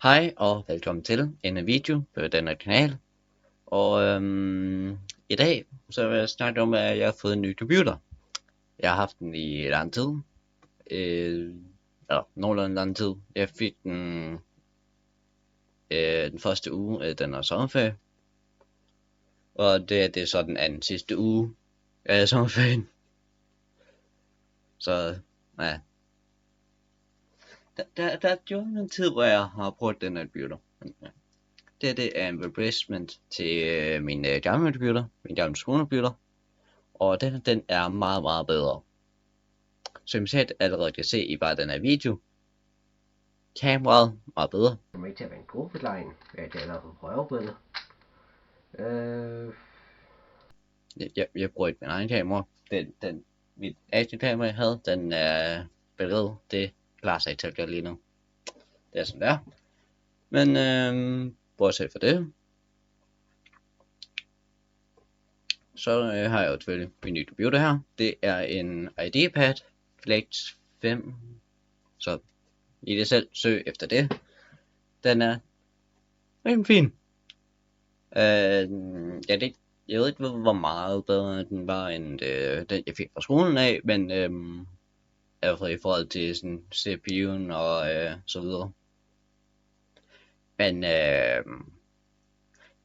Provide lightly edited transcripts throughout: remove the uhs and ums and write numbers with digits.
Hej og velkommen til en video på denne kanal. Og i dag så vil jeg snakke om, at jeg har fået en ny computer. Jeg har haft den i lang tid. Eller nogenlunde lang tid. Jeg fik den den første uge af den her sommerferie. Og det er så den anden sidste uge af sommerferien. Så ja. Der er jo en tid, hvor jeg har brugt den her computer. Det er en replacement til min gamle computer, min gamle skolecomputer, og den er meget, meget bedre. Som jeg allerede kan se i bare den her video, kameraet er meget bedre. Det kommer ikke til at være en god forklaring, at jeg laver en prøvebillede. Jeg bruger ikke min egen kamera. Mit actionkamera jeg havde, den er billedet, det klarer sig til at gøre lige nu. Det er sådan der. Men bortset fra det, så har jeg jo selvfølgelig min nye computer her. Det er en IdeaPad Flex 5. Så I det selv søg efter det. Den er rimelig fin. Jeg ved ikke hvor meget bedre den var end den jeg fik fra skolen af, men i forhold til sådan CPU'en og så videre. Men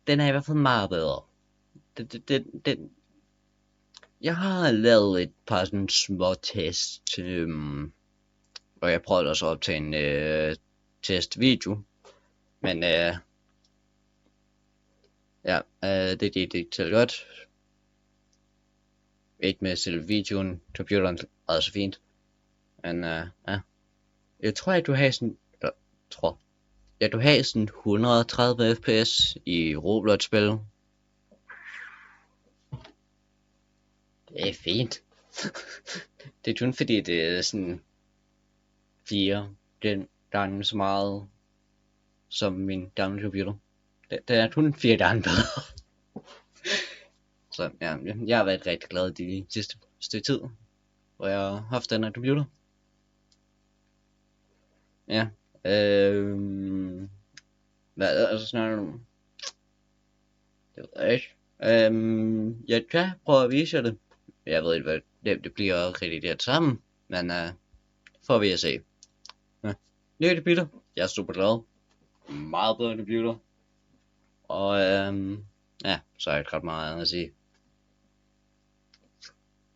den er i hvert fald meget bedre. Jeg har lavet et par sådan små tests, og jeg prøvede også at optage en testvideo, men det gik ikke så godt. Ikke med selve videoen, computeren er så fint, men jeg tror at du har sådan, du har sådan 130 fps i Roblox-spil. Det er fint. Det er kun fordi det er sådan 4 gange så meget som min gamle computer. Det er kun 4 gange bedre. Så ja, jeg har været rigtig glad de sidste stykke tid, hvor jeg har haft den her computer. Ja, hvad er så snakker du om? Det ved jeg ikke. Jeg kan prøve at vise jer det. Jeg ved ikke, hvad det bliver rigtig det sammen, men får vi at se. Ja. Nye computer. Jeg er super glad. Meget bedre computer. Og ja, så er jeg ikke ret meget andet at sige.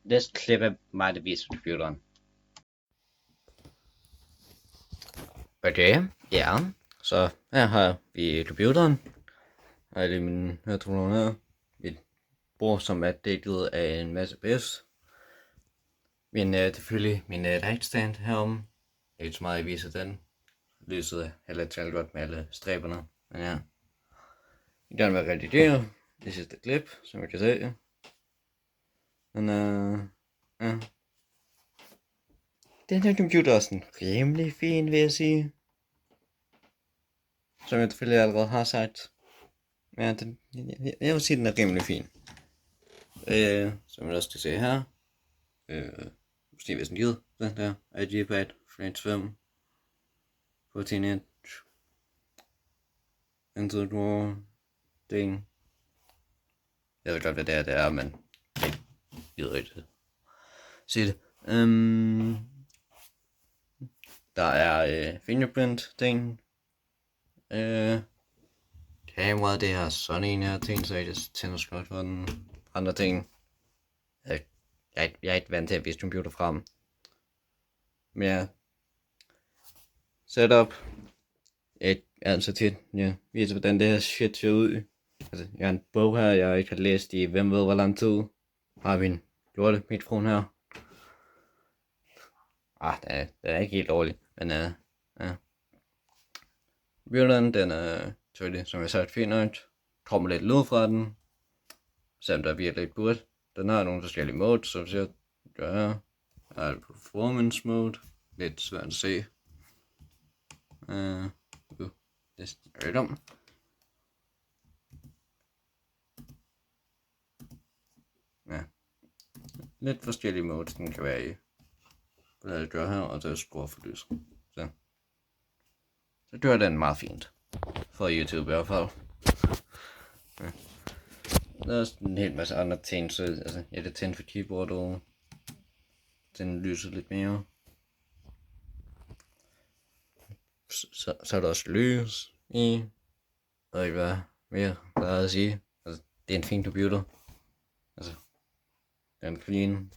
Næste klip er mig, der viser computeren. Okay, ja. Så her har vi computeren. Her er det min høretelefoner her. Mit bord, som er dækket af en masse bæs. Selvfølgelig min lightstand herom. Ikke så meget jeg viser den. Lyset er heller ikke godt med alle stræberne. Men ja. Jeg kan være redigeret. Det sidste klip, som jeg kan se. Men ja. Den her computer er sådan rimelig fin, vil jeg sige. Som jeg selvfølgelig allerede har sagt. Ja, jeg vil sige, den er rimelig fin. Som jeg også kan se her. Måske hvis den givet. Den der IdeaPad Flex 5. 14 inch. Into drawer. Ding. Jeg ved godt hvad det er, men jeg gider ikke sige det. Der er fingerprint ting. Kameraet, det er sådan en her ting, så jeg tænder skot for den. Andre ting. Jeg er ikke vant til at vise computer frem. Men ja. Setup. Jeg er altså tit, jeg viser hvordan det her shit ser ud. Altså, jeg har en bog her, jeg ikke har læst i hvem ved hvor lang tid. Har vi en lortemikrofon her. Det er ikke helt dårligt, men ja. Computeren, den er selvfølgelig, som jeg sagde, fint nok. Kommer lidt lyd fra den. Selvom der er virkelig ikke godt. Den har nogle forskellige modes, som siger, her er performance mode. Lidt svært at se. Det er lidt om. Ja. Lidt forskellige modes, den kan være i. Hvad jeg gør her, og det er skruer for lys. Så gør den meget fint. For YouTube i hvert fald. Ja. Der er også en hel masse andre ting, så altså, jeg det tændt for keyboard og den lyser lidt mere. Så er der også lys i. Jeg ved ikke hvad mere der er at sige. Altså, det er en fin computer. Altså, den er clean.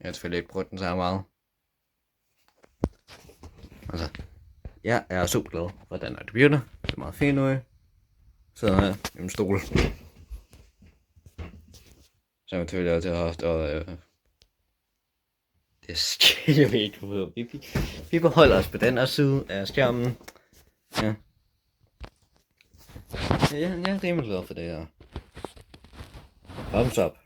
Jeg har selvfølgelig ikke brugt den så meget. Altså, jeg er super glad for den her computer. Det er meget fint nu. Sidder her i en stol. Så jeg selvfølgelig også har haft og det sker vi ikke på. Vi beholder os på den her side af skærmen. Ja. Jeg er rimelig glad for det her. Thumbs up.